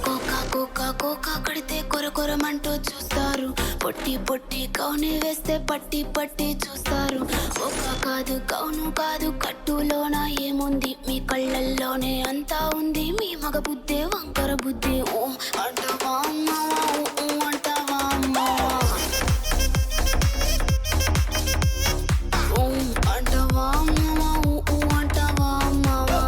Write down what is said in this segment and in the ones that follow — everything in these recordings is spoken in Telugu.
కోకా కోకా కోకా కడితే కొరకొరమంటూ చూస్తారు. పొట్టి పొట్టి కౌని వేస్తే పట్టి పట్టి చూస్తారు. కోకా కాదు కౌను కాదు కట్టులోన ఏముంది, మీ కళ్ళల్లోనే అంతా ఉంది. మీ మగ బుద్ధే వంకర బుద్ధి. ఓ అంటావా అమ్మావా, ఊ అంటావా అమ్మావా, ఊ అంటావా అమ్మావా, ఊ అంటావా అమ్మావా.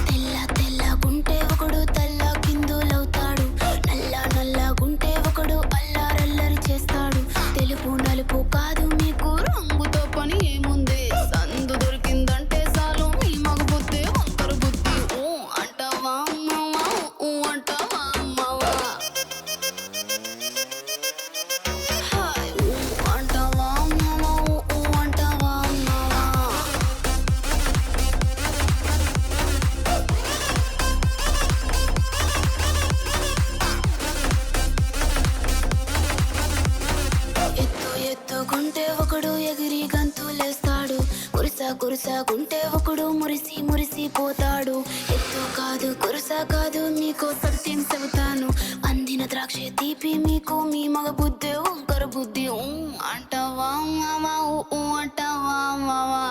తెల్ల తెల్లగుంటే ఒకడు తల్ల కిందులవుతాడు. నల్ల నల్లగుంటే ఒకడు అల్లారల్లరి చేస్తాడు. తెలుపు నలుపు కాదు మీకు రంగుతో పని ఏముంది. సందు దొరికిందంటే చాలు మీ మగ బుద్ధి వంకర బుద్ధి. ఊ అంటావా అమ్మావా, ఊ అంటావా అమ్మావా, హాయ్ ఊ అంటావా అమ్మావా, ఊ అంటావా అమ్మావా. ఎత్తు ఎత్తుకుంటే ఒకడు ఎగిరి గంతులేస్తాడు. కురుస కురుసకుంటే ఒకడు మురిసి మురిసిపోతాడు. ఎత్తు కాదు కురుస కాదు మీకు సత్యం చెబుతాను. అందిన ద్రాక్ష తీపి మీకు మీ మగ బుద్ధి వంకర బుద్ధి. ఊ అంటావా మావా, ఊ అంటావా మావా.